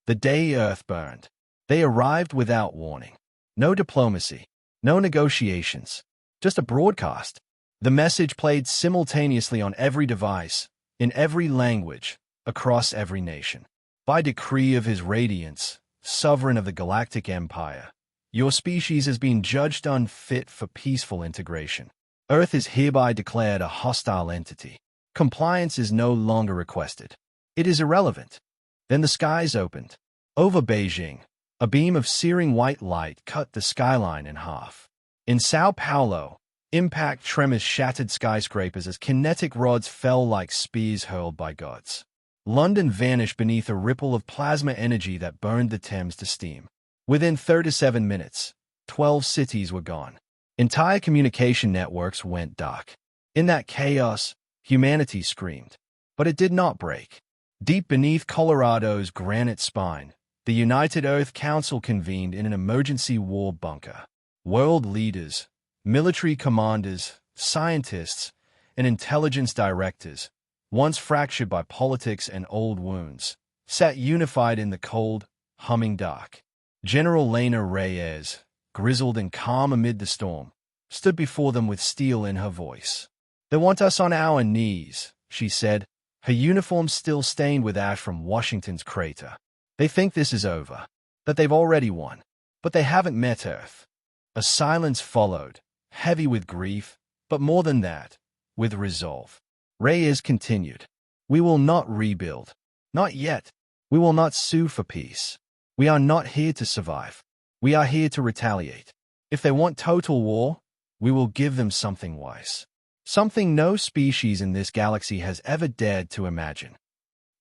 The day Earth burned. They arrived without warning. No diplomacy. No negotiations. Just a broadcast. The message played simultaneously on every device, in every language, across every nation. By decree of his radiance, sovereign of the galactic empire, your species has been judged unfit for peaceful integration. Earth is hereby declared a hostile entity. Compliance is no longer requested. It is irrelevant. Then the skies opened. Over Beijing, a beam of searing white light cut the skyline in half. In Sao Paulo, impact tremors shattered skyscrapers as kinetic rods fell like spears hurled by gods. London vanished beneath a ripple of plasma energy that burned the Thames to steam. Within 37 minutes, 12 cities were gone. Entire communication networks went dark. In that chaos, humanity screamed. But it did not break. Deep beneath Colorado's granite spine, the United Earth Council convened in an emergency war bunker. World leaders, military commanders, scientists, and intelligence directors, once fractured by politics and old wounds, sat unified in the cold, humming dark. General Lena Reyes, grizzled and calm amid the storm, stood before them with steel in her voice. "They want us on our knees," she said, her uniform still stained with ash from Washington's crater. "They think this is over, that they've already won, but they haven't met Earth." A silence followed, heavy with grief, but more than that, with resolve. Reyes continued, "We will not rebuild. Not yet. We will not sue for peace. We are not here to survive. We are here to retaliate. If they want total war, we will give them something wise. Something no species in this galaxy has ever dared to imagine."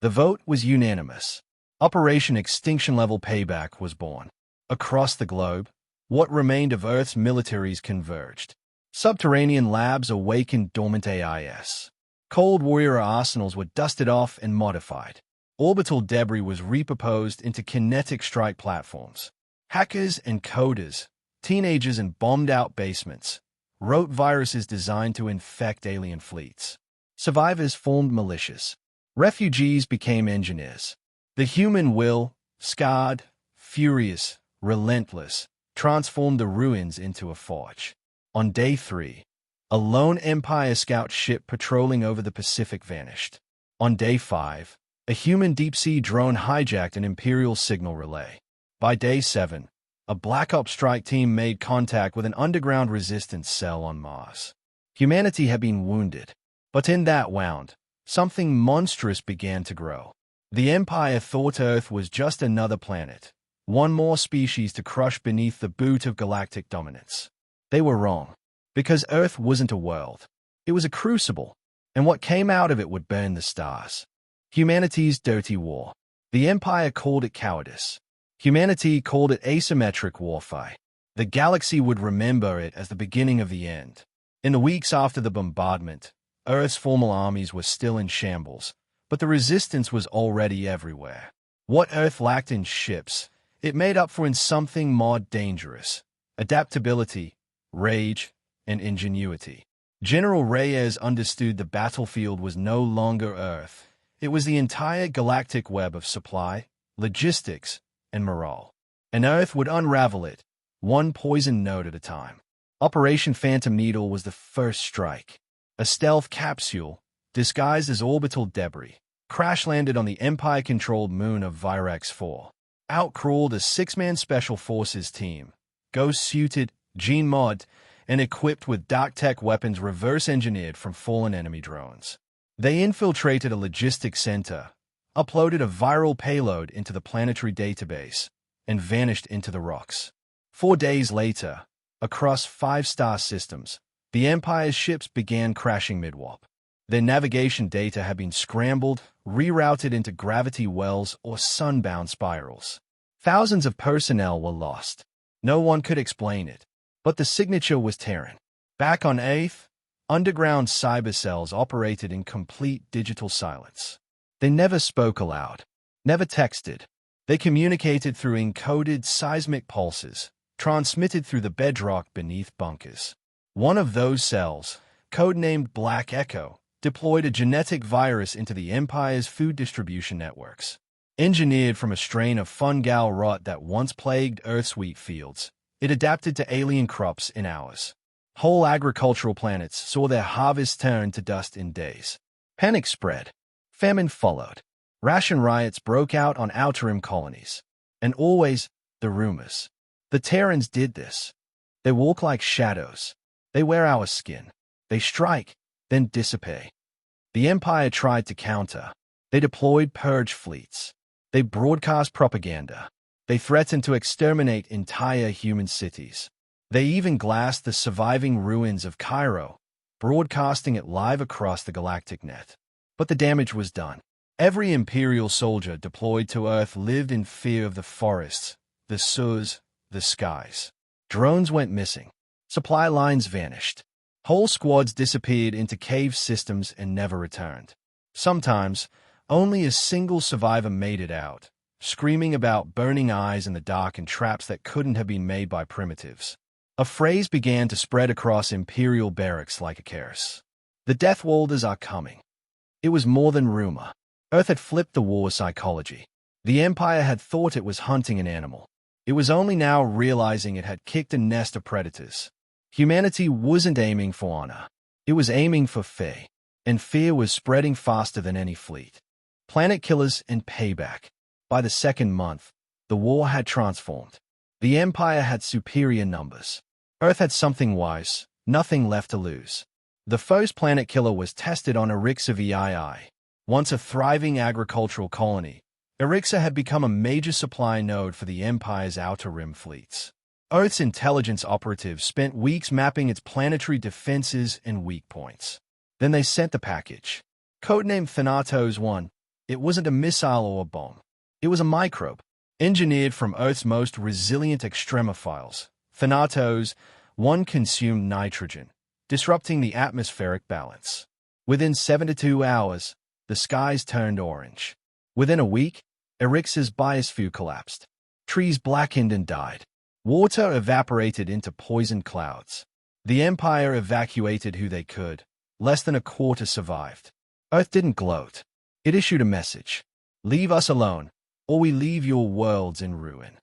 The vote was unanimous. Operation Extinction-Level Payback was born. Across the globe, what remained of Earth's militaries converged. Subterranean labs awakened dormant AIS. Cold Warrior arsenals were dusted off and modified. Orbital debris was repurposed into kinetic strike platforms. Hackers and coders, teenagers in bombed-out basements, wrote viruses designed to infect alien fleets. Survivors formed militias. Refugees became engineers. The human will, scarred, furious, relentless, transformed the ruins into a forge. On day 3, a lone Empire scout ship patrolling over the Pacific vanished. On day 5, a human deep-sea drone hijacked an Imperial signal relay. By day 7, a Black Ops strike team made contact with an underground resistance cell on Mars. Humanity had been wounded, but in that wound, something monstrous began to grow. The Empire thought Earth was just another planet, one more species to crush beneath the boot of galactic dominance. They were wrong, because Earth wasn't a world. It was a crucible, and what came out of it would burn the stars. Humanity's dirty war. The Empire called it cowardice. Humanity called it asymmetric warfare. The galaxy would remember it as the beginning of the end. In the weeks after the bombardment, Earth's formal armies were still in shambles, but the resistance was already everywhere. What Earth lacked in ships, it made up for in something more dangerous: adaptability, rage, and ingenuity. General Reyes understood the battlefield was no longer Earth. It was the entire galactic web of supply, logistics, and morale. And Earth would unravel it, one poison note at a time. Operation Phantom Needle was the first strike. A stealth capsule, disguised as orbital debris, crash-landed on the Empire-controlled moon of Virax 4. Out crawled a 6-man Special Forces team, ghost-suited, gene-mod, and equipped with dark tech weapons reverse-engineered from fallen enemy drones. They infiltrated a logistics center, uploaded a viral payload into the planetary database, and vanished into the rocks. 4 days later, across 5-star systems, the Empire's ships began crashing mid-warp. Their navigation data had been scrambled, rerouted into gravity wells or sunbound spirals. Thousands of personnel were lost. No one could explain it, but the signature was Terran. Back on Earth, underground cyber cells operated in complete digital silence. They never spoke aloud, never texted. They communicated through encoded seismic pulses, transmitted through the bedrock beneath bunkers. One of those cells, codenamed Black Echo, deployed a genetic virus into the Empire's food distribution networks. Engineered from a strain of fungal rot that once plagued Earth's wheat fields, it adapted to alien crops in hours. Whole agricultural planets saw their harvests turn to dust in days. Panic spread. Famine followed. Ration riots broke out on outer rim colonies. And always, the rumors. The Terrans did this. They walk like shadows. They wear our skin. They strike, then dissipate. The Empire tried to counter. They deployed purge fleets. They broadcast propaganda. They threatened to exterminate entire human cities. They even glassed the surviving ruins of Cairo, broadcasting it live across the galactic net. But the damage was done. Every Imperial soldier deployed to Earth lived in fear of the forests, the sewers, the skies. Drones went missing. Supply lines vanished. Whole squads disappeared into cave systems and never returned. Sometimes, only a single survivor made it out, screaming about burning eyes in the dark and traps that couldn't have been made by primitives. A phrase began to spread across Imperial barracks like a curse. The Death Walders are coming. It was more than rumor. Earth had flipped the war psychology. The Empire had thought it was hunting an animal. It was only now realizing it had kicked a nest of predators. Humanity wasn't aiming for honor. It was aiming for fear. And fear was spreading faster than any fleet. Planet killers and payback. By the second month, the war had transformed. The Empire had superior numbers. Earth had something wise, nothing left to lose. The first planet killer was tested on Erixa VII. Once a thriving agricultural colony, Erixa had become a major supply node for the Empire's outer rim fleets. Earth's intelligence operatives spent weeks mapping its planetary defenses and weak points. Then they sent the package. Codenamed Thanatos 1, it wasn't a missile or a bomb. It was a microbe, engineered from Earth's most resilient extremophiles. Thanatos 1 consumed nitrogen, disrupting the atmospheric balance. Within 72 hours, the skies turned orange. Within a week, Erixa's biosphere collapsed. Trees blackened and died. Water evaporated into poisoned clouds. The Empire evacuated who they could. Less than a quarter survived. Earth didn't gloat. It issued a message. Leave us alone, or we leave your worlds in ruin.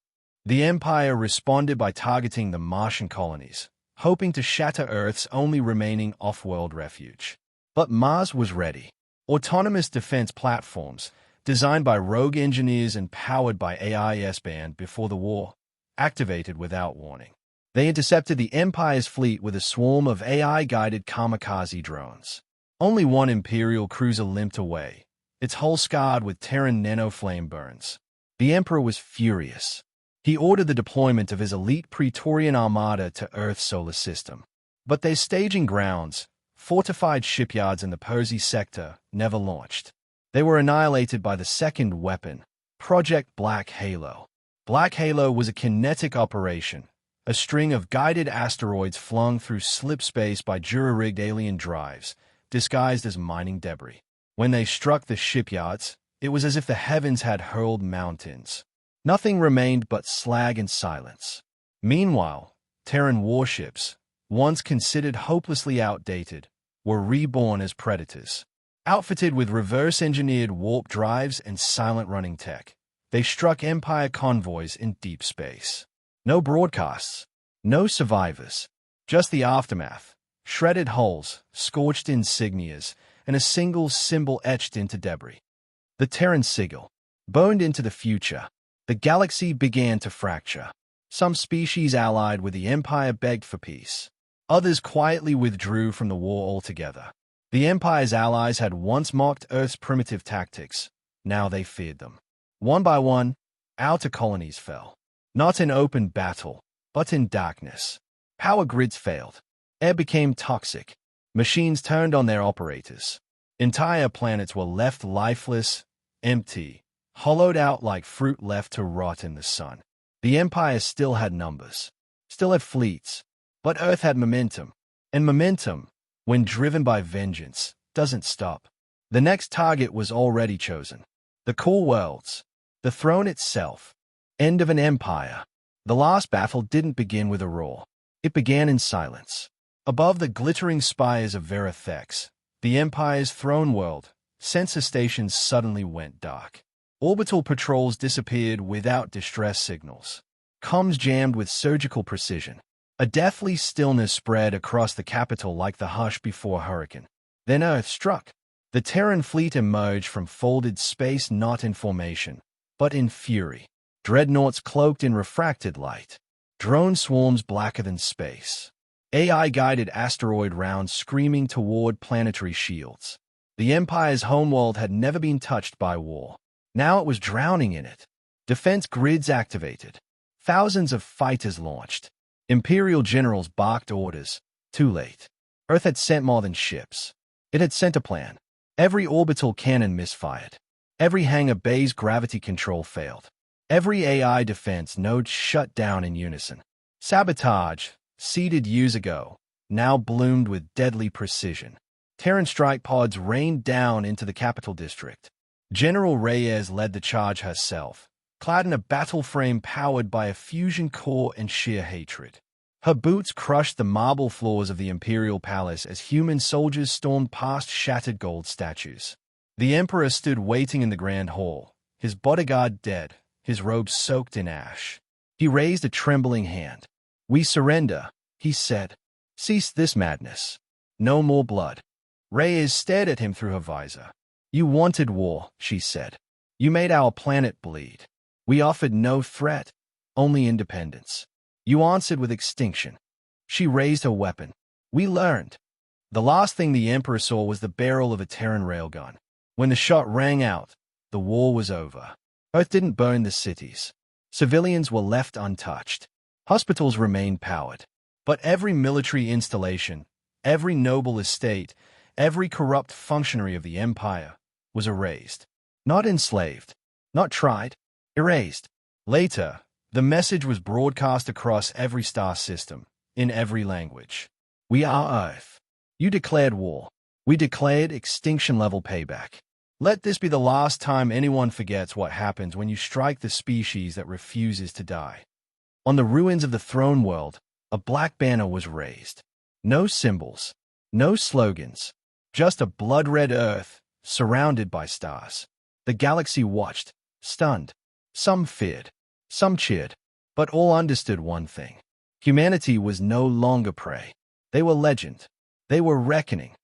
The Empire responded by targeting the Martian colonies, hoping to shatter Earth's only remaining off-world refuge. But Mars was ready. Autonomous defense platforms, designed by rogue engineers and powered by AI S-band before the war, activated without warning. They intercepted the Empire's fleet with a swarm of AI-guided kamikaze drones. Only one Imperial cruiser limped away, its hull scarred with Terran nanoflame burns. The Emperor was furious. He ordered the deployment of his elite Praetorian armada to Earth's solar system. But their staging grounds, fortified shipyards in the Persi sector, never launched. They were annihilated by the second weapon, Project Black Halo. Black Halo was a kinetic operation, a string of guided asteroids flung through slip space by jury-rigged alien drives, disguised as mining debris. When they struck the shipyards, it was as if the heavens had hurled mountains. Nothing remained but slag and silence. Meanwhile, Terran warships, once considered hopelessly outdated, were reborn as predators. Outfitted with reverse-engineered warp drives and silent-running tech, they struck Empire convoys in deep space. No broadcasts, no survivors, just the aftermath, shredded hulls, scorched insignias, and a single symbol etched into debris. The Terran sigil, boned into the future. The galaxy began to fracture. Some species allied with the Empire begged for peace. Others quietly withdrew from the war altogether. The Empire's allies had once mocked Earth's primitive tactics. Now they feared them. One by one, outer colonies fell. Not in open battle, but in darkness. Power grids failed. Air became toxic. Machines turned on their operators. Entire planets were left lifeless, empty, hollowed out like fruit left to rot in the sun. The Empire still had numbers, still had fleets, but Earth had momentum. And momentum, when driven by vengeance, doesn't stop. The next target was already chosen. The core worlds, the throne itself, end of an empire. The last battle didn't begin with a roar. It began in silence. Above the glittering spires of Verathex, the Empire's throne world, sensor stations suddenly went dark. Orbital patrols disappeared without distress signals. Comms jammed with surgical precision. A deathly stillness spread across the capital like the hush before a hurricane. Then Earth struck. The Terran fleet emerged from folded space not in formation, but in fury. Dreadnoughts cloaked in refracted light. Drone swarms blacker than space. AI-guided asteroid rounds screaming toward planetary shields. The Empire's homeworld had never been touched by war. Now it was drowning in it. Defense grids activated. Thousands of fighters launched. Imperial generals barked orders. Too late. Earth had sent more than ships. It had sent a plan. Every orbital cannon misfired. Every hangar bay's gravity control failed. Every AI defense node shut down in unison. Sabotage, seeded years ago, now bloomed with deadly precision. Terran strike pods rained down into the capital district. General Reyes led the charge herself, clad in a battle frame powered by a fusion core and sheer hatred. Her boots crushed the marble floors of the Imperial Palace as human soldiers stormed past shattered gold statues. The Emperor stood waiting in the Grand Hall, his bodyguard dead, his robes soaked in ash. He raised a trembling hand. "We surrender," he said. "Cease this madness. No more blood." Reyes stared at him through her visor. "You wanted war," she said. "You made our planet bleed. We offered no threat, only independence. You answered with extinction." She raised her weapon. "We learned." The last thing the Emperor saw was the barrel of a Terran railgun. When the shot rang out, the war was over. Earth didn't burn the cities. Civilians were left untouched. Hospitals remained powered. But every military installation, every noble estate, every corrupt functionary of the Empire was erased. Not enslaved, not tried, erased. Later, the message was broadcast across every star system, in every language. "We are Earth. You declared war. We declared extinction-level payback. Let this be the last time anyone forgets what happens when you strike the species that refuses to die." On the ruins of the throne world, a black banner was raised. No symbols, no slogans, just a blood-red Earth surrounded by stars. The galaxy watched, stunned. Some feared, some cheered, but all understood one thing. Humanity was no longer prey. They were legend. They were reckoning.